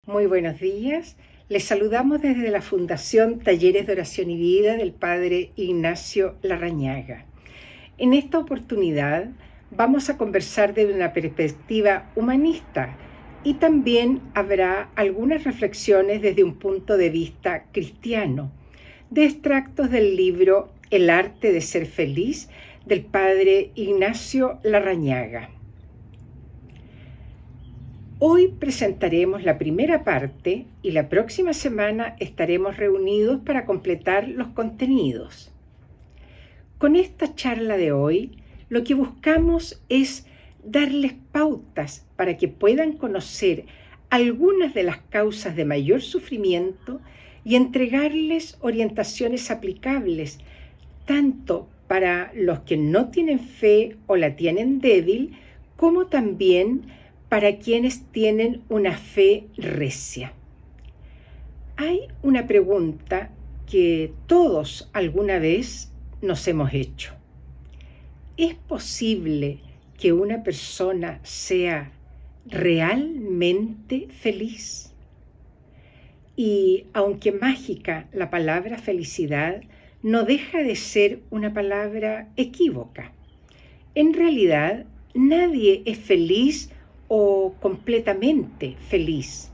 Muy buenos días. Les saludamos desde la Fundación Talleres de Oración y Vida del Padre Ignacio Larrañaga. En esta oportunidad vamos a conversar desde una perspectiva humanista y también habrá algunas reflexiones desde un punto de vista cristiano, de extractos del libro El arte de ser feliz del Padre Ignacio Larrañaga. Hoy presentaremos la primera parte y la próxima semana estaremos reunidos para completar los contenidos. Con esta charla de hoy, lo que buscamos es darles pautas para que puedan conocer algunas de las causas de mayor sufrimiento y entregarles orientaciones aplicables, tanto para los que no tienen fe o la tienen débil, como también para quienes tienen una fe recia. Hay una pregunta que todos alguna vez nos hemos hecho. ¿Es posible que una persona sea realmente feliz? Y aunque mágica la palabra felicidad, no deja de ser una palabra equívoca. En realidad, nadie es feliz o completamente feliz.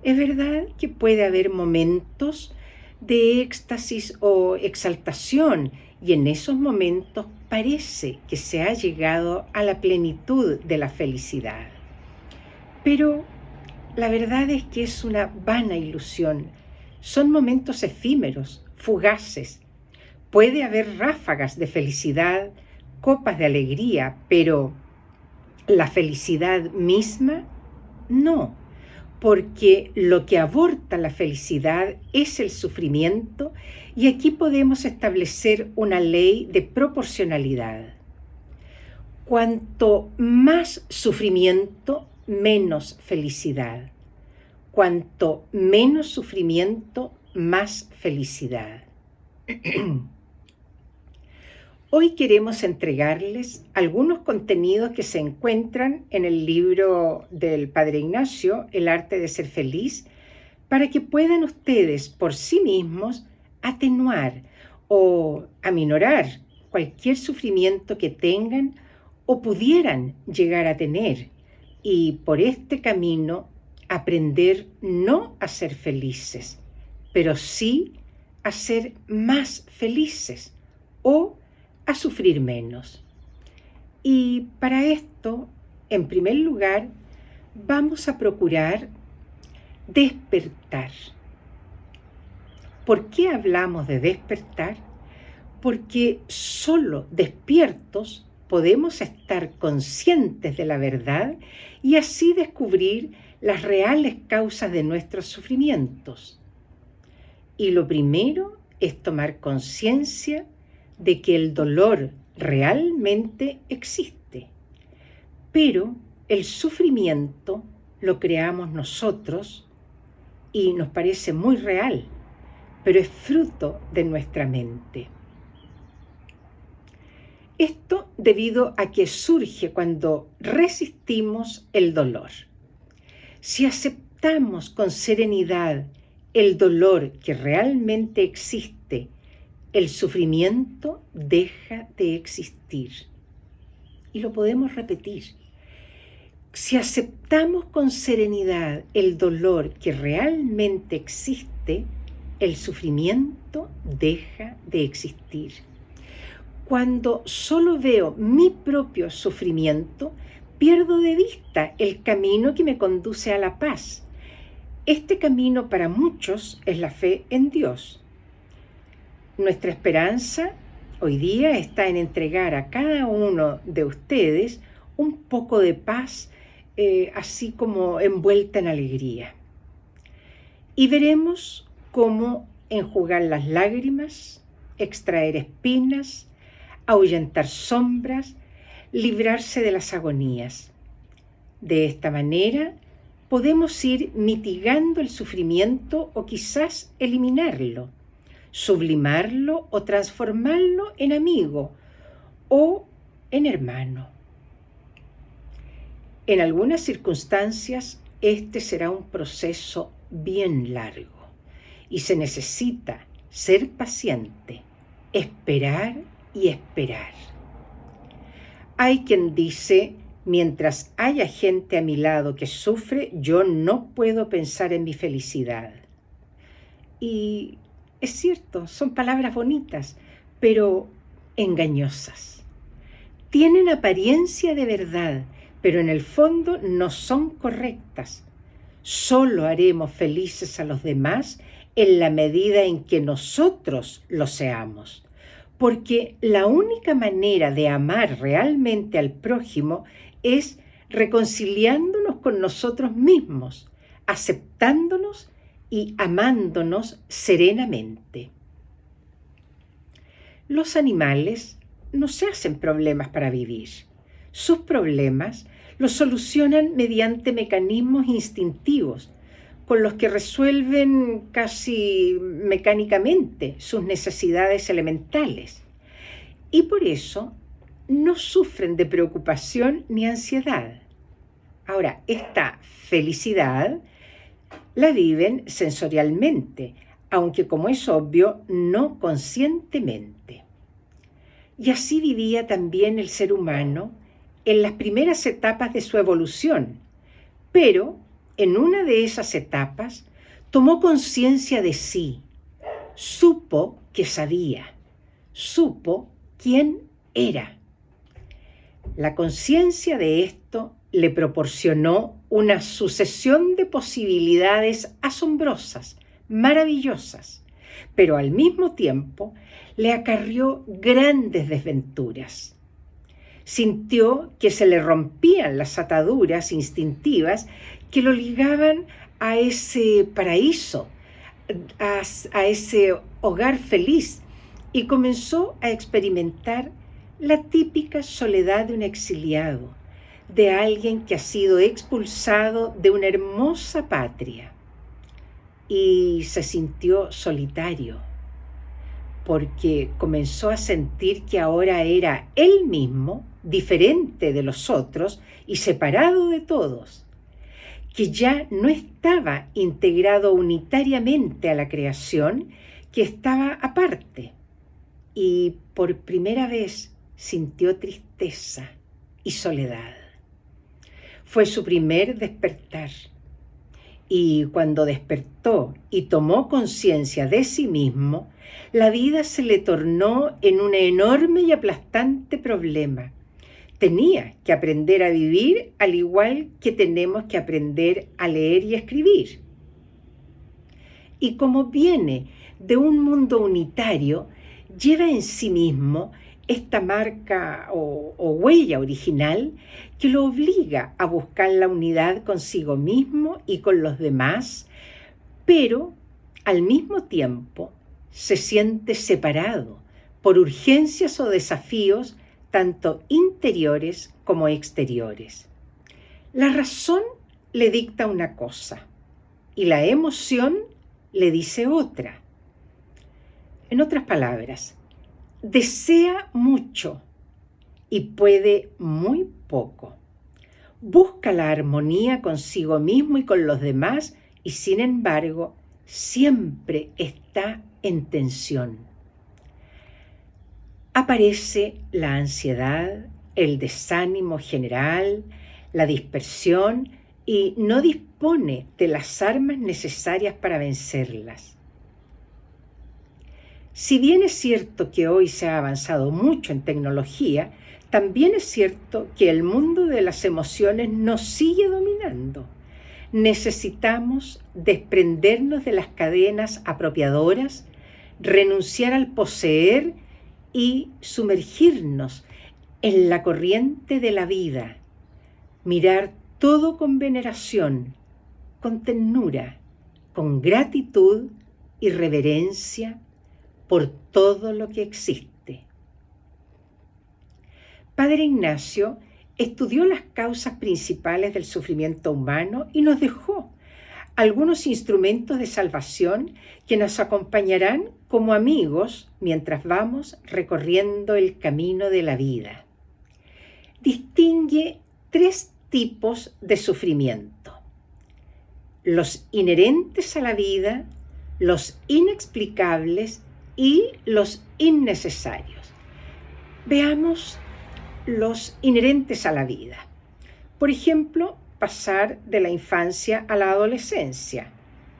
Es verdad que puede haber momentos de éxtasis o exaltación y en esos momentos parece que se ha llegado a la plenitud de la felicidad. Pero la verdad es que es una vana ilusión. Son momentos efímeros, fugaces. Puede haber ráfagas de felicidad, copas de alegría, pero la felicidad misma, no, porque lo que aborta la felicidad es el sufrimiento y aquí podemos establecer una ley de proporcionalidad. Cuanto más sufrimiento, menos felicidad. Cuanto menos sufrimiento, más felicidad. Hoy queremos entregarles algunos contenidos que se encuentran en el libro del Padre Ignacio, El arte de ser feliz, para que puedan ustedes por sí mismos atenuar o aminorar cualquier sufrimiento que tengan o pudieran llegar a tener y por este camino aprender no a ser felices, pero sí a ser más felices o a sufrir menos. Y para esto, en primer lugar, vamos a procurar despertar. ¿Por qué hablamos de despertar? Porque solo despiertos podemos estar conscientes de la verdad y así descubrir las reales causas de nuestros sufrimientos. Y lo primero es tomar conciencia de que el dolor realmente existe, pero el sufrimiento lo creamos nosotros y nos parece muy real, pero es fruto de nuestra mente. Esto debido a que surge cuando resistimos el dolor. Si aceptamos con serenidad el dolor que realmente existe, el sufrimiento deja de existir. Y lo podemos repetir. Si aceptamos con serenidad el dolor que realmente existe, el sufrimiento deja de existir. Cuando solo veo mi propio sufrimiento, pierdo de vista el camino que me conduce a la paz. Este camino para muchos es la fe en Dios. Nuestra esperanza hoy día está en entregar a cada uno de ustedes un poco de paz, así como envuelta en alegría. Y veremos cómo enjugar las lágrimas, extraer espinas, ahuyentar sombras, librarse de las agonías. De esta manera podemos ir mitigando el sufrimiento o quizás eliminarlo, sublimarlo o transformarlo en amigo o en hermano. En algunas circunstancias este será un proceso bien largo y se necesita ser paciente, esperar y esperar. Hay quien dice: mientras haya gente a mi lado que sufre, yo no puedo pensar en mi felicidad. Y es cierto, son palabras bonitas, pero engañosas. Tienen apariencia de verdad, pero en el fondo no son correctas. Solo haremos felices a los demás en la medida en que nosotros lo seamos. Porque la única manera de amar realmente al prójimo es reconciliándonos con nosotros mismos, aceptándonos y amándonos serenamente. Los animales no se hacen problemas para vivir. Sus problemas los solucionan mediante mecanismos instintivos, con los que resuelven casi mecánicamente sus necesidades elementales. Y por eso no sufren de preocupación ni ansiedad. Ahora, esta felicidad la viven sensorialmente, aunque, como es obvio, no conscientemente. Y así vivía también el ser humano en las primeras etapas de su evolución, pero en una de esas etapas tomó conciencia de sí, supo que sabía, supo quién era. La conciencia de esto le proporcionó una sucesión de posibilidades asombrosas, maravillosas, pero al mismo tiempo le acarrió grandes desventuras. Sintió que se le rompían las ataduras instintivas que lo ligaban a ese paraíso, a ese hogar feliz, y comenzó a experimentar la típica soledad de un exiliado, de alguien que ha sido expulsado de una hermosa patria. Y se sintió solitario, porque comenzó a sentir que ahora era él mismo, diferente de los otros y separado de todos, que ya no estaba integrado unitariamente a la creación, que estaba aparte. Y por primera vez sintió tristeza y soledad. Fue su primer despertar. Y cuando despertó y tomó conciencia de sí mismo, la vida se le tornó en un enorme y aplastante problema. Tenía que aprender a vivir al igual que tenemos que aprender a leer y escribir. Y como viene de un mundo unitario, lleva en sí mismo esta marca o huella original que lo obliga a buscar la unidad consigo mismo y con los demás, pero al mismo tiempo se siente separado por urgencias o desafíos tanto interiores como exteriores. La razón le dicta una cosa y la emoción le dice otra. En otras palabras, desea mucho y puede muy poco. Busca la armonía consigo mismo y con los demás y, sin embargo, siempre está en tensión. Aparece la ansiedad, el desánimo general, la dispersión y no dispone de las armas necesarias para vencerlas. Si bien es cierto que hoy se ha avanzado mucho en tecnología, también es cierto que el mundo de las emociones nos sigue dominando. Necesitamos desprendernos de las cadenas apropiadoras, renunciar al poseer y sumergirnos en la corriente de la vida. Mirar todo con veneración, con ternura, con gratitud y reverencia por todo lo que existe. Padre Ignacio estudió las causas principales del sufrimiento humano y nos dejó algunos instrumentos de salvación que nos acompañarán como amigos mientras vamos recorriendo el camino de la vida. Distingue 3 tipos de sufrimiento: los inherentes a la vida, los inexplicables y los innecesarios. Veamos los inherentes a la vida. Por ejemplo, pasar de la infancia a la adolescencia,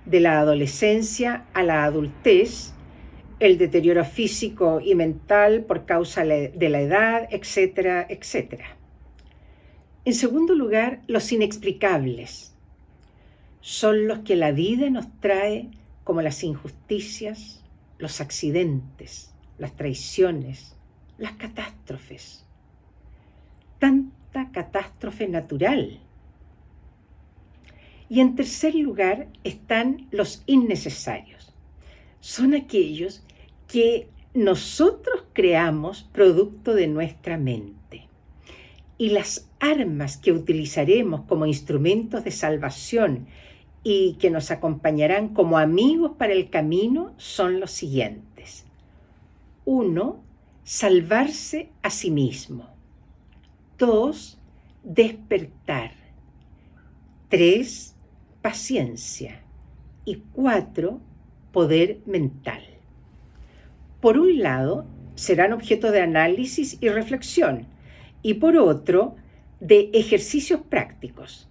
de la adolescencia a la adultez, el deterioro físico y mental por causa de la edad, etcétera, etcétera. En segundo lugar, los inexplicables. Son los que la vida nos trae, como las injusticias, los accidentes, las traiciones, las catástrofes. Tanta catástrofe natural. Y en tercer lugar están los innecesarios. Son aquellos que nosotros creamos producto de nuestra mente. Y las armas que utilizaremos como instrumentos de salvación y que nos acompañarán como amigos para el camino son los siguientes. 1. Salvarse a sí mismo. 2. Despertar. 3. Paciencia. Y 4. Poder mental. Por un lado, serán objeto de análisis y reflexión, y por otro, de ejercicios prácticos.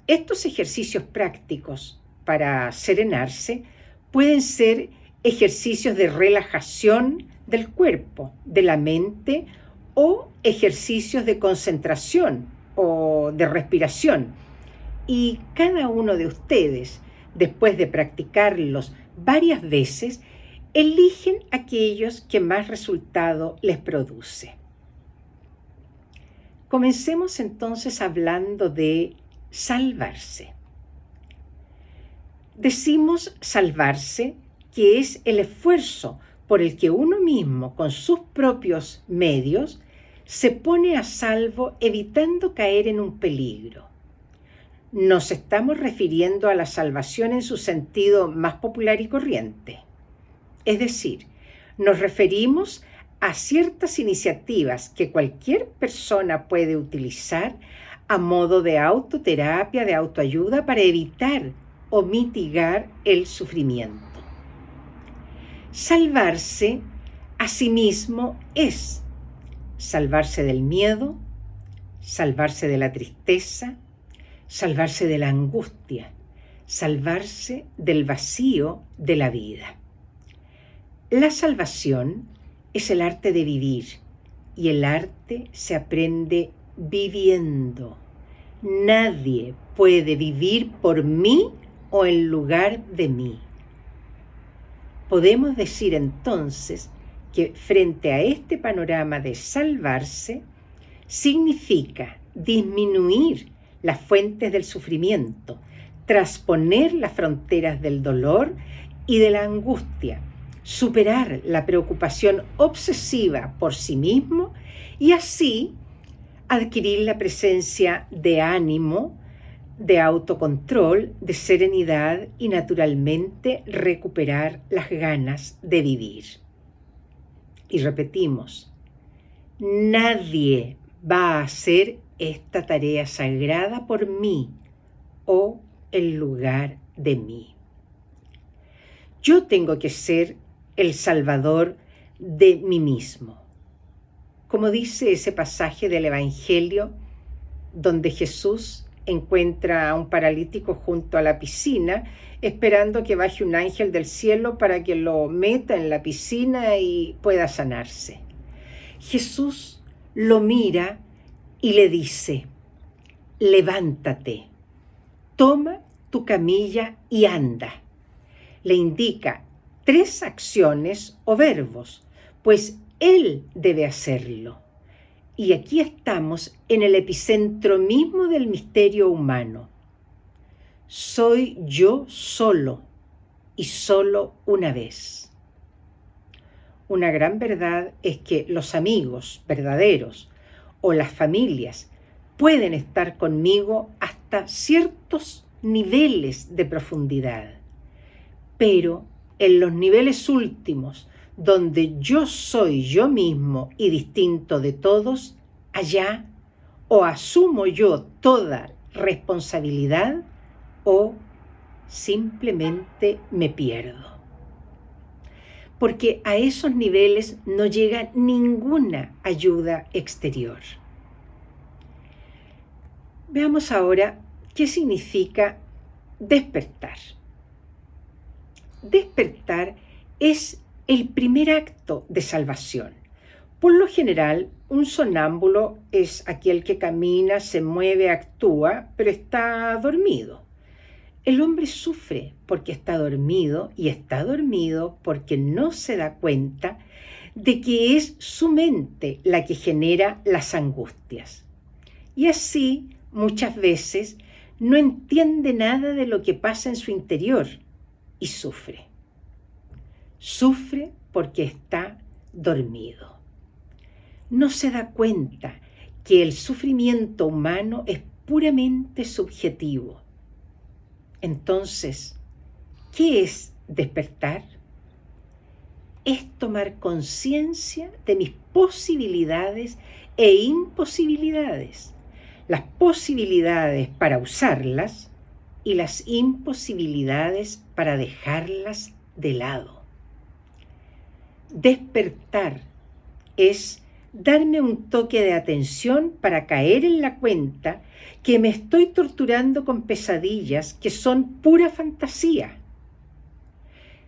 Estos ejercicios prácticos para serenarse pueden ser ejercicios de relajación del cuerpo, de la mente, o ejercicios de concentración o de respiración. Y cada uno de ustedes, después de practicarlos varias veces, eligen aquellos que más resultado les produce. Comencemos entonces hablando de salvarse. Decimos salvarse, que es el esfuerzo por el que uno mismo, con sus propios medios, se pone a salvo evitando caer en un peligro. Nos estamos refiriendo a la salvación en su sentido más popular y corriente. Es decir, nos referimos a ciertas iniciativas que cualquier persona puede utilizar a modo de autoterapia, de autoayuda para evitar o mitigar el sufrimiento. Salvarse a sí mismo es salvarse del miedo, salvarse de la tristeza, salvarse de la angustia, salvarse del vacío de la vida. La salvación es el arte de vivir, y el arte se aprende viviendo. Nadie puede vivir por mí o en lugar de mí. Podemos decir entonces que frente a este panorama de salvarse, significa disminuir las fuentes del sufrimiento, trasponer las fronteras del dolor y de la angustia, superar la preocupación obsesiva por sí mismo y así adquirir la presencia de ánimo, de autocontrol, de serenidad y naturalmente recuperar las ganas de vivir. Y repetimos, nadie va a hacer esta tarea sagrada por mí o en lugar de mí. Yo tengo que ser el salvador de mí mismo. Como dice ese pasaje del Evangelio donde Jesús encuentra a un paralítico junto a la piscina, esperando que baje un ángel del cielo para que lo meta en la piscina y pueda sanarse. Jesús lo mira y le dice, levántate, toma tu camilla y anda. Le indica 3 acciones o verbos, pues Él debe hacerlo. Y aquí estamos en el epicentro mismo del misterio humano. Soy yo solo y solo una vez. Una gran verdad es que los amigos verdaderos o las familias pueden estar conmigo hasta ciertos niveles de profundidad. Pero en los niveles últimos, donde yo soy yo mismo y distinto de todos, allá o asumo yo toda responsabilidad o simplemente me pierdo. Porque a esos niveles no llega ninguna ayuda exterior. Veamos ahora qué significa despertar. Despertar es el primer acto de salvación. Por lo general, un sonámbulo es aquel que camina, se mueve, actúa, pero está dormido. El hombre sufre porque está dormido y está dormido porque no se da cuenta de que es su mente la que genera las angustias. Y así, muchas veces, no entiende nada de lo que pasa en su interior y sufre. Sufre porque está dormido. No se da cuenta que el sufrimiento humano es puramente subjetivo. Entonces, ¿qué es despertar? Es tomar conciencia de mis posibilidades e imposibilidades, las posibilidades para usarlas y las imposibilidades para dejarlas de lado. Despertar es darme un toque de atención para caer en la cuenta que me estoy torturando con pesadillas que son pura fantasía.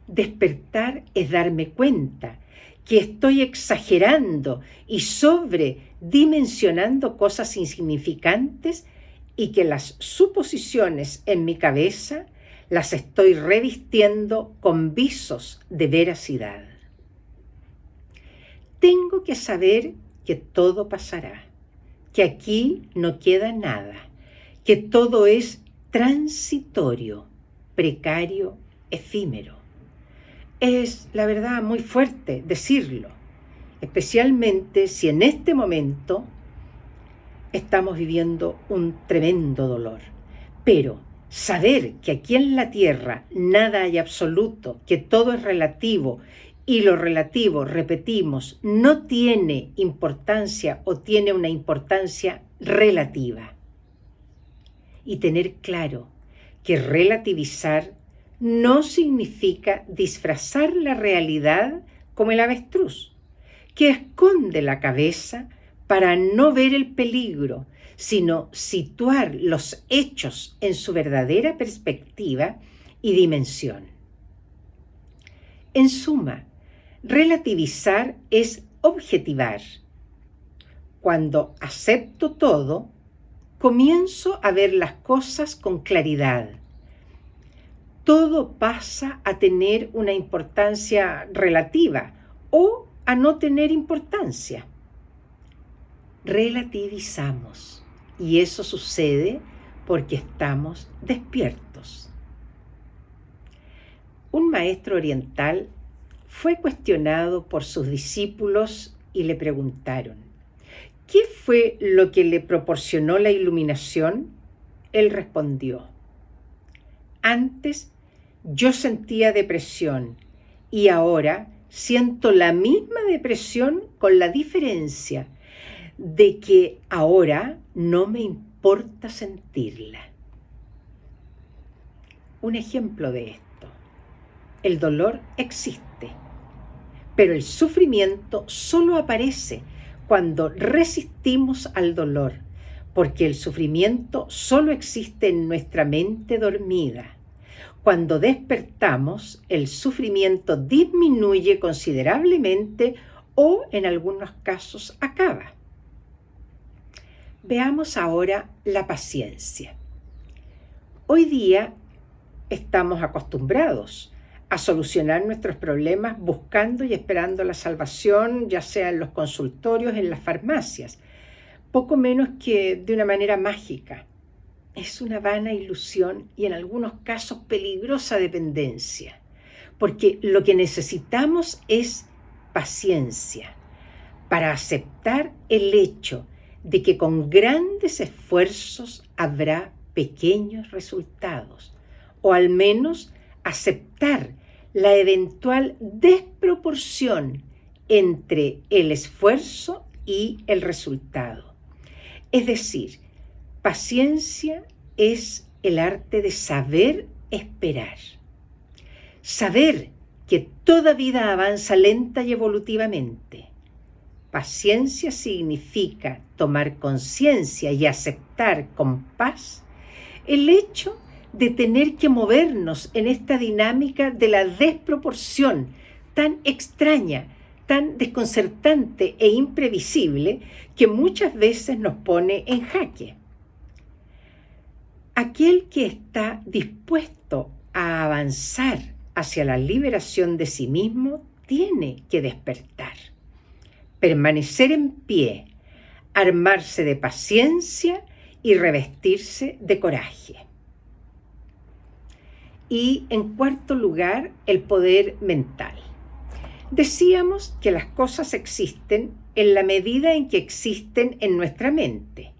Despertar es darme cuenta que estoy exagerando y sobredimensionando cosas insignificantes y que las suposiciones en mi cabeza las estoy revistiendo con visos de veracidad. Tengo que saber que todo pasará, que aquí no queda nada, que todo es transitorio, precario, efímero. Es, la verdad, muy fuerte decirlo, especialmente si en este momento estamos viviendo un tremendo dolor. Pero saber que aquí en la tierra nada hay absoluto, que todo es relativo, y lo relativo, repetimos, no tiene importancia o tiene una importancia relativa. Y tener claro que relativizar no significa disfrazar la realidad como el avestruz, que esconde la cabeza para no ver el peligro, sino situar los hechos en su verdadera perspectiva y dimensión. En suma, relativizar es objetivar. Cuando acepto todo, comienzo a ver las cosas con claridad. Todo pasa a tener una importancia relativa o a no tener importancia. Relativizamos y eso sucede porque estamos despiertos. Un maestro oriental fue cuestionado por sus discípulos y le preguntaron: ¿qué fue lo que le proporcionó la iluminación? Él respondió: antes yo sentía depresión y ahora siento la misma depresión, con la diferencia de que ahora no me importa sentirla. Un ejemplo de esto: el dolor existe, pero el sufrimiento solo aparece cuando resistimos al dolor, porque el sufrimiento solo existe en nuestra mente dormida. Cuando despertamos, el sufrimiento disminuye considerablemente o en algunos casos acaba. Veamos ahora la paciencia. Hoy día estamos acostumbrados a solucionar nuestros problemas buscando y esperando la salvación, ya sea en los consultorios, en las farmacias, poco menos que de una manera mágica. Es una vana ilusión y en algunos casos peligrosa dependencia, porque lo que necesitamos es paciencia para aceptar el hecho de que con grandes esfuerzos habrá pequeños resultados, o al menos aceptar la eventual desproporción entre el esfuerzo y el resultado. Es decir, paciencia es el arte de saber esperar. Saber que toda vida avanza lenta y evolutivamente. Paciencia significa tomar conciencia y aceptar con paz el hecho de tener que movernos en esta dinámica de la desproporción tan extraña, tan desconcertante e imprevisible que muchas veces nos pone en jaque. Aquel que está dispuesto a avanzar hacia la liberación de sí mismo tiene que despertar, permanecer en pie, armarse de paciencia y revestirse de coraje. Y en cuarto lugar, el poder mental. Decíamos que las cosas existen en la medida en que existen en nuestra mente.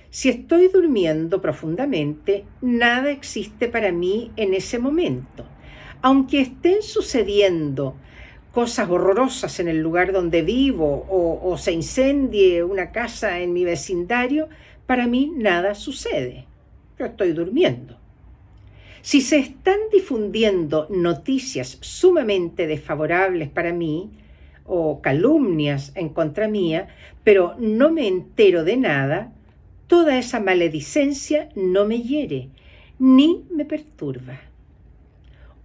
Si estoy durmiendo profundamente, nada existe para mí en ese momento. Aunque estén sucediendo cosas horrorosas en el lugar donde vivo o se incendie una casa en mi vecindario, para mí nada sucede. Yo estoy durmiendo. Si se están difundiendo noticias sumamente desfavorables para mí o calumnias en contra mía, pero no me entero de nada, toda esa maledicencia no me hiere ni me perturba.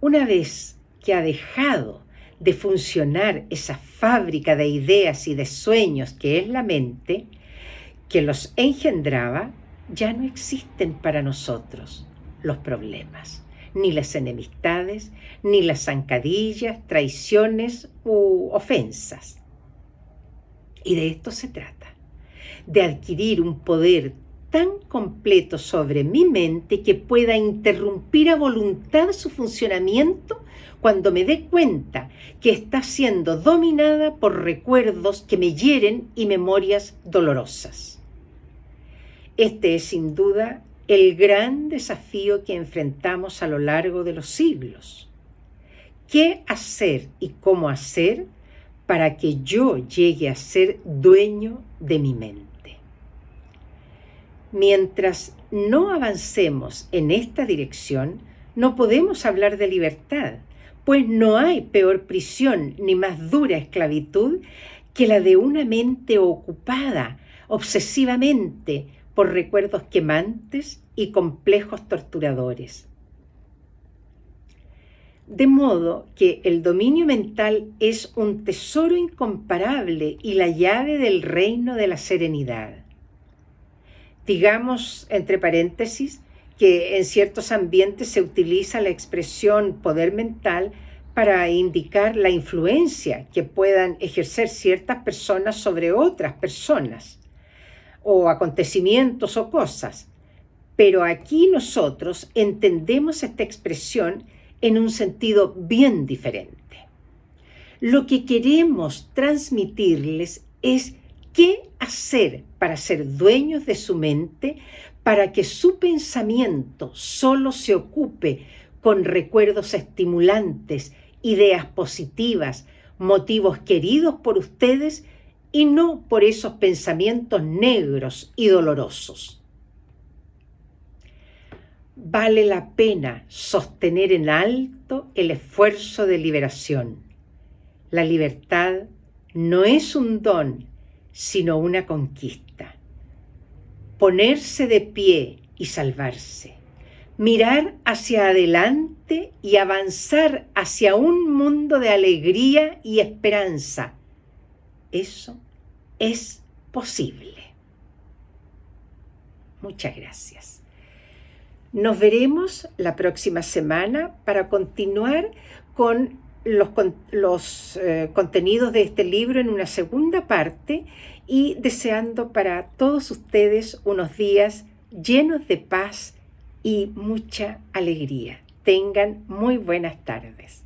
Una vez que ha dejado de funcionar esa fábrica de ideas y de sueños que es la mente, que los engendraba, ya no existen para nosotros los problemas, ni las enemistades, ni las zancadillas, traiciones u ofensas. Y de esto se trata, de adquirir un poder tan completo sobre mi mente que pueda interrumpir a voluntad su funcionamiento cuando me dé cuenta que está siendo dominada por recuerdos que me hieren y memorias dolorosas. Este es sin duda el gran desafío que enfrentamos a lo largo de los siglos. ¿Qué hacer y cómo hacer para que yo llegue a ser dueño de mi mente? Mientras no avancemos en esta dirección, no podemos hablar de libertad, pues no hay peor prisión ni más dura esclavitud que la de una mente ocupada obsesivamente por recuerdos quemantes y complejos torturadores. De modo que el dominio mental es un tesoro incomparable y la llave del reino de la serenidad. Digamos, entre paréntesis, que en ciertos ambientes se utiliza la expresión poder mental para indicar la influencia que puedan ejercer ciertas personas sobre otras personas, o acontecimientos o cosas. Pero aquí nosotros entendemos esta expresión en un sentido bien diferente. Lo que queremos transmitirles es qué hacer para ser dueños de su mente, para que su pensamiento solo se ocupe con recuerdos estimulantes, ideas positivas, motivos queridos por ustedes y no por esos pensamientos negros y dolorosos. Vale la pena sostener en alto el esfuerzo de liberación. La libertad no es un don, sino una conquista. Ponerse de pie y salvarse. Mirar hacia adelante y avanzar hacia un mundo de alegría y esperanza. Eso es posible. Muchas gracias. Nos veremos la próxima semana para continuar con los contenidos de este libro en una segunda parte y deseando para todos ustedes unos días llenos de paz y mucha alegría. Tengan muy buenas tardes.